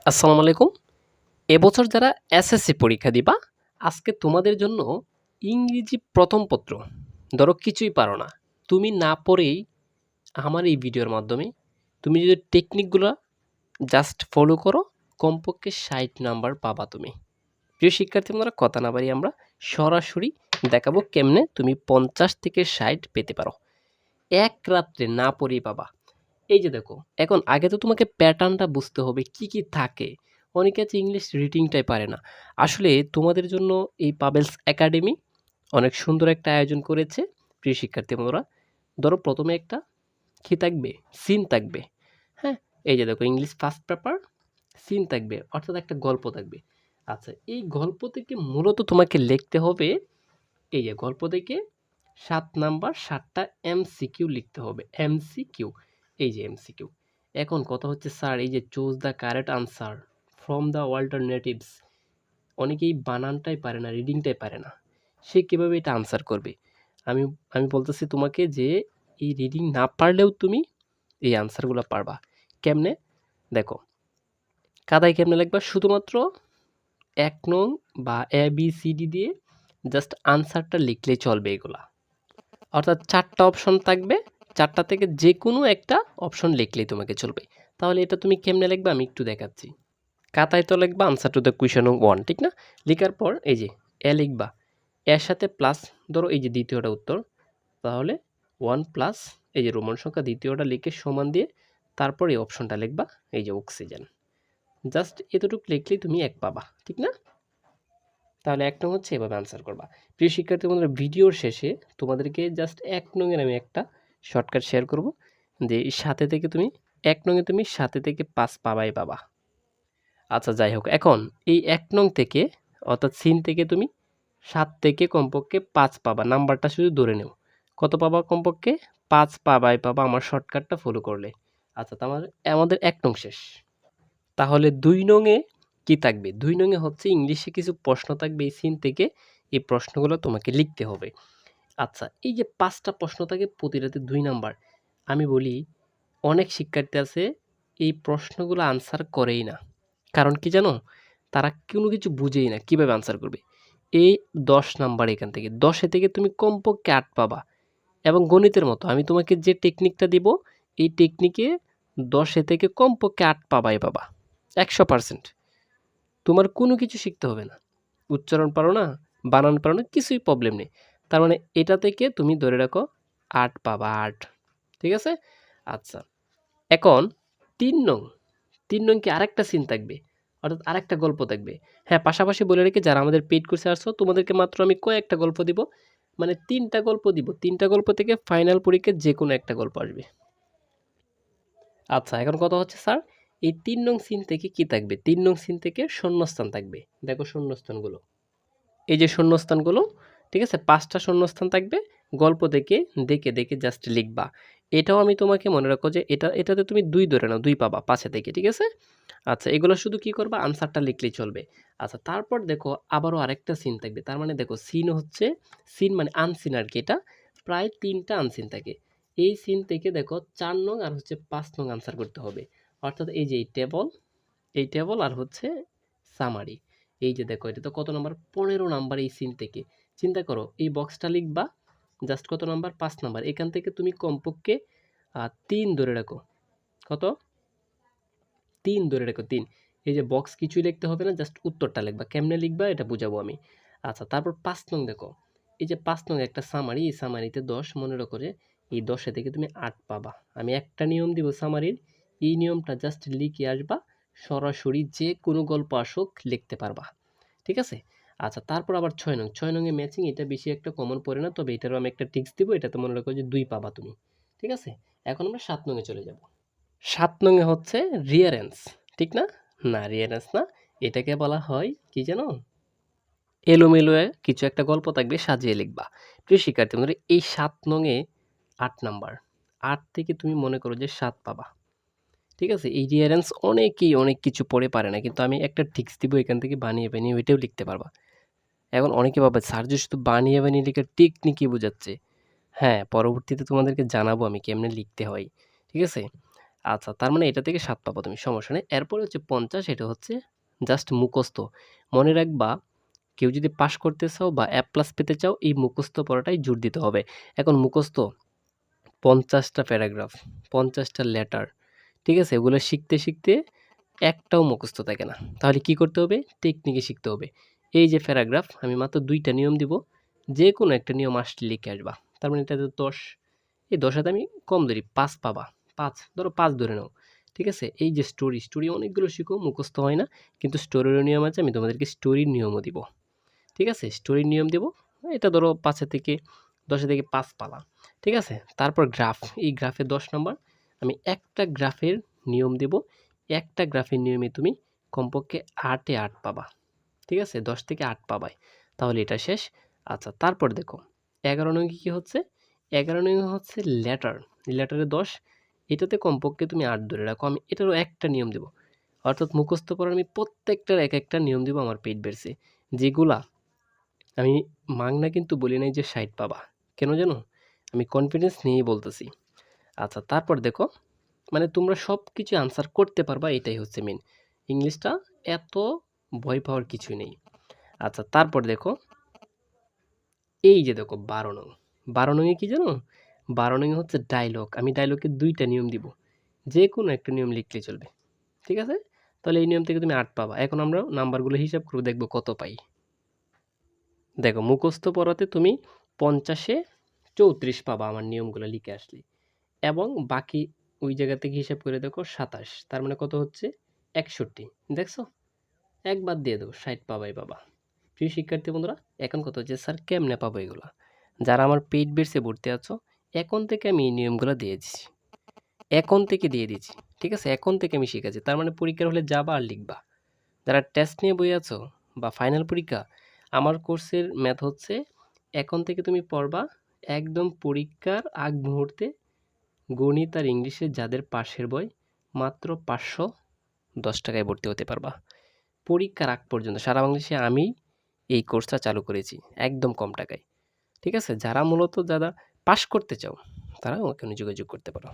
আসসালামু আলাইকুম। এবছর যারা এসএসসি পরীক্ষা দিবা, আজকে তোমাদের জন্য ইংরেজি ১ম পত্র। ধরো কিছুই পারো না। তুমি না পড়েই আমার এই ভিডিওর মাধ্যমে তুমি যদি টেকনিকগুলা জাস্ট ফলো করো, কমপক্ষে ৬০ নাম্বার পাবা তুমি। প্রিয় শিক্ষার্থী বন্ধুরা, কথা না বাড়িয়ে আমরা সরাসরি দেখাবো কেমনে তুমি ৫০ থেকে ৬০ পেতে পারো। এক রাত্রে না পড়েই পাবা। এই যে দেখো, এখন আগে তো তোমাকে প্যাটার্নটা বুঝতে হবে কি, কি থাকে। অনেকে আছে ইংলিশ রিডিংটাই পারে না। আসলে তোমাদের জন্য এই পাবেলস একাডেমি অনেক সুন্দর একটা আয়োজন করেছে। প্রিয় শিক্ষার্থী বন্ধুরা, ধরো ১ম এ একটা কি থাকবে? সিন থাকবে। হ্যাঁ? এই যে দেখো, ইংলিশ ফার্স্ট পেপার, সিন থাকবে, অর্থাৎ একটা গল্প থাকবে। আচ্ছা, এই গল্প থেকে মূলত তোমাকে লিখতে হবে, এই যে গল্প থেকে ৭ নাম্বার ৭টা এমসিকিউ লিখতে হবে। এমসিকিউ, এই যে এমসিকিউ। এখন কথা হচ্ছে স্যার, এই যে choose the correct answer from the alternatives, অনেকেই বানানটাই পারে না, রিডিংটাই পারে না। সে কীভাবে এটা আনসার করবে? আমি আমি বলতেছি তোমাকে যে এই রিডিং না পারলেও তুমি এই আনসারগুলো পারবা। কেমনে? দেখো, কাদায় কেমনে লিখবা? শুধুমাত্র ১ নং বা ABCD দিয়ে জাস্ট আনসারটা লিখলেই চলবে এগুলা। অর্থাৎ ৪টা অপশন থাকবে, ৪টা থেকে যে কোনো একটা অপশন লিখলেই তোমাকে চলবে। তাহলে এটা তুমি কেমনে লিখবা আমি একটু দেখাচ্ছি। খাতায় তো লিখবা আনসার টু দ্য কোয়েশ্চন 1, ঠিক না? লেখার পর এই যে এ লিখবা, এর সাথে প্লাস, ধরো এই যে দ্বিতীয়টা উত্তর, তাহলে 1 প্লাস এই যে রোমান সংখ্যা দ্বিতীয়টা লিখে সমান দিয়ে তারপর এই অপশনটা লিখবা, এই যে অক্সিজেন। জাস্ট এতটুকু লিখলেই তুমি ১ পাবা, ঠিক না? তাহলে ১ নং হচ্ছে এভাবে আনসার করবা। প্রিয় শিক্ষার্থী বন্ধুরা, ভিডিওর শেষে তোমাদেরকে জাস্ট ১ নং এর আমি একটা শর্টকাট শেয়ার করব, যে ৭ থেকে তুমি ১ নং এ তুমি ৭ থেকে ৫ পাবাই পাবা। আচ্ছা যাই হোক, এখন এই ১ নং থেকে অর্থাৎ সিন থেকে তুমি ৭ থেকে কমপক্ষে ৫ পাবা। নাম্বারটা শুধু ধরে নেও। কত পাবা? কমপক্ষে ৫ পাবাই পাবা আমার শর্টকাটটা ফলো করলে। আচ্ছা, তাহলে আমাদের ১ নং শেষ। তাহলে ২ নং এ কি থাকবে? ২ নং এ হচ্ছে ইংলিশে কিছু প্রশ্ন থাকবে এই সিন থেকে। এই প্রশ্নগুলো তোমাকে লিখতে হবে। আচ্ছা, এই যে ৫ টা প্রশ্ন থাকে প্রতিটাতে ২ নাম্বার। আমি বলি, অনেক শিক্ষার্থী আছে এই প্রশ্নগুলো আনসার করেই না। কারণ কি জানো? তারা কোনো কিছু বুঝেই না কিভাবে আনসার করবে। এই ১০ নাম্বার এখান থেকে। ১০ এ থেকে তুমি কমপক্ষে ৮ পাবা। এবং গণিতের মতো আমি তোমাকে যে টেকনিকটা দিব, এই টেকনিকে ১০ এ থেকে কমপক্ষে ৮ পাবাই পাবা। ১০০%। তোমার কোনো কিছু শিখতে হবে না। উচ্চারণ পারো না, বানান পারো না, কিছুই প্রবলেম নেই। তার মানে এটা থেকে তুমি ধরে রাখো ৮ পাবা, ৮। ঠিক আছে? আচ্ছা। এখন ৩ নং। ৩ নং কি আরেকটা সিন থাকবে। অর্থাৎ আরেকটা গল্প থাকবে। হ্যাঁ, পাশাপাশি বলে রেখে যারা আমাদের পেইড কোর্সে আসছো তোমাদেরকে মাত্র আমি কয়েকটা গল্প দিব। মানে ৩ টা গল্প দিব। ৩ টা গল্প থেকে ফাইনাল পরীক্ষায় যেকোনো একটা গল্প আসবে। আচ্ছা, এখন কথা হচ্ছে স্যার, এই ৩ নং সিন থেকে কি থাকবে? ৩ নং সিন থেকে শূন্যস্থান থাকবে। দেখো শূন্যস্থানগুলো। এই যে শূন্যস্থানগুলো, ঠিক আছে? ৫ টা শূন্যস্থান থাকবে। গল্প থেকে দেখে, দেখে জাস্ট লিখবা। এটাও আমি তোমাকে মনে রাখো যে এটাতে তুমি ২ ধরে নাও, ২ পাবা ৫ থেকে, ঠিক আছে? আচ্ছা, এগুলো শুধু কি করবা? আনসারটা লিখলেই চলবে। আচ্ছা, তারপর দেখো আবারও আরেকটা সিন থাকবে। তার মানে দেখো, সিন হচ্ছে, সিন মানে আনসিন আরকি এটা। প্রায় ৩ টা আনসিন থাকে। এই সিন থেকে দেখো ৪ নং আর হচ্ছে ৫ নং আনসার করতে হবে। অর্থাৎ এই যে এই টেবল আর হচ্ছে সামারি। এই যে দেখো, এটা তো কত নাম্বার? ১৫ নাম্বার এই সিন থেকে। চিন্তা করো, এই বক্সটা লিখবা জাস্ট কত নাম্বার? ৫ নাম্বার। এখান থেকে তুমি কমপক্ষে ৩ ধরে রাখো। কত? ৩ ধরে রাখো, ৩। এই যে বক্স কিছুই লিখতে হবে না, জাস্ট উত্তরটা লিখবা। কেমনে লিখবা এটা বুঝাবো আমি। আচ্ছা, তারপর ৫ নং দেখো। এই যে ৫ নং একটা সামারি, এই সামারিতে ১০ মনে রাখো যে এই ১০ এ থেকে তুমি ৮ পাবা। আমি একটা নিয়ম দিব সামারির, এই নিয়মটা জাস্ট লিখে আসবা। সরাসরি যে কোনো গল্প আসুক লিখতে পারবা। ঠিক আছে? আচ্ছা, তারপর আবার ৬ নং। ৬ নং এ ম্যাচিং, এটা বেশি একটা কমন পড়ে না। তবে এটারও আমি একটা টিপস দিব। এটাতে মনে রাখো যে ২ পাবা তুমি। ঠিক আছে? এখন আমরা ৭ নং এ চলে যাব। ৭ নং এ হচ্ছে রিয়ারেন্স, ঠিক না? না, রিয়ারেন্স না। এটাকে বলা হয় কি জানো? এলোমেলো কিছু একটা গল্প থাকবে, সাজিয়ে লিখবা। প্রিয় শিক্ষার্থী বন্ধুরা, এই ৭ নং এ ৮ নাম্বার। ৮ থেকে তুমি মনে করো যে ৭ পাবা। ঠিক আছে? এই রিয়ারেন্স অনেকেই অনেক কিছু পড়ে পারে না। কিন্তু আমি একটা ট্রিক্স দিব, এখান থেকে বানিয়ে, বানিয়ে ওইটাও লিখতে পারবা। এখন অনেকে ভাবে স্যার যে শুধু বানিয়ে, বানিয়ে লেখার টেকনিকই বোঝাচ্ছে। হ্যাঁ, পরবর্তীতে তোমাদেরকে জানাবো আমি কেমনে লিখতে হয়। ঠিক আছে? আচ্ছা, তার মানে এটা থেকে ৭ পাবা তুমি, সমস্যা নেই। এরপরে হচ্ছে ৫০, এটা হচ্ছে জাস্ট মুখস্থ। মনে রাখবা, কেউ যদি পাস করতে চাও বা এ প্লাস পেতে চাও, এই মুখস্থ পড়াটাই জোর দিতে হবে। এখন মুখস্থ ৫০টা প্যারাগ্রাফ, ৫০টা লেটার, ঠিক আছে? এগুলো শিখতে, শিখতে একটাও মুখস্থ থাকে না। তাহলে কি করতে হবে? টেকনিকে শিখতে হবে। এই যে প্যারাগ্রাফ, আমি মাত্র ২ টা নিয়ম দিব। যেকোনো একটা নিয়ম আসলে লিখে আসবা। তার মানে এটাতে ১০, এই ১০ হাতে আমি কম ধরি, ৫ পাবা। ৫, ধরো ৫ ধরে নাও। ঠিক আছে? এই যে স্টোরি, স্টোরি অনেকগুলো শিখো, মুখস্থ হয় না। কিন্তু স্টোরিরও নিয়ম আছে, আমি তোমাদেরকে স্টোরির নিয়মও দিব। ঠিক আছে? স্টোরির নিয়ম দিব। এটা ধরো ৫ থেকে ১০ থেকে ৫ পালা। ঠিক আছে? তারপর গ্রাফ। এই গ্রাফে ১০ নাম্বার। আমি একটা গ্রাফের নিয়ম দিব। একটা গ্রাফের নিয়মে তুমি কমপক্ষে ৮ এ ৮ পাবা। ঠিক আছে? ১০ থেকে ৮ পাবাই। তাহলে এটা শেষ। আচ্ছা, তারপর দেখো ১১ নং কি হচ্ছে? ১১ নং হচ্ছে লেটার। লেটারে ১০, এটাতে কমপক্ষে তুমি ৮ ধরে রাখো। আমি এটারও একটা নিয়ম দিব। অর্থাৎ মুখস্থ করার আমি প্রত্যেকটার এক একটা নিয়ম দিব আমার পেইড বেরসে। যেগুলা আমি মাগনা কিন্তু বলি নাই যে ৬০ পাবা। কেন জানো? আমি কনফিডেন্স নিয়েই বলতেছি। আচ্ছা, তারপর দেখো, মানে তোমরা সবকিছু আনসার করতে পারবা, এটাই হচ্ছে মেইন। ইংলিশটা এত ভয় পাওয়ার কিছুই নেই। আচ্ছা, তারপর দেখো, এই যে দেখো ১২ নং। ১২ নং এ কি জানো? ১২ নং এ হচ্ছে ডায়লগ। আমি ডায়লগের ২ টা নিয়ম দিব। যেকোনো একটা নিয়ম লিখলেই চলবে। ঠিক আছে? তাহলে এই নিয়ম থেকে তুমি ৮ পাবা। এখন আমরা নাম্বারগুলো হিসাব করব, দেখব কত পাই। দেখো, মুখস্থ পড়াতে তুমি ৫০ এ ৩৪ পাবা আমার নিয়মগুলো লিখে আসলে। এবং বাকি ওই জায়গা থেকে হিসাব করে দেখো ২৭। তার মানে কত হচ্ছে? ৬১। দেখছো? ১ বাদ দিয়ে দাও, ৬০ পাবাই পাবা। প্রিয় শিক্ষার্থী বন্ধুরা, এখন কথা হচ্ছে স্যার কেমনে পাবো এগুলা? যারা আমার পেইড বেসে ভর্তি আছো, এখন থেকে আমি এই নিয়মগুলো দিয়ে দিচ্ছি। এখন থেকে দিয়ে দিচ্ছি। ঠিক আছে? এখন থেকে আমি শিখাচ্ছি। তার মানে পরীক্ষার হলে যাবা আর লিখবা। যারা টেস্ট নিয়ে বই আছো বা ফাইনাল পরীক্ষা, আমার কোর্সের ম্যাথ হচ্ছে এখন থেকে তুমি পড়বা, একদম পরীক্ষার আগ মুহূর্তে গণিত আর ইংলিশে যাদের পাশের বই, মাত্র ৫১০ টাকায় ভর্তি হতে পারবা। পরীক্ষার আগ পর্যন্ত সারা বাংলাদেশে আমি এই কোর্সটা চালু করেছি একদম কম টাকায়। ঠিক আছে? যারা মূলত যারা পাস করতে চাও, তারা ওখানে যোগাযোগ করতে পারো।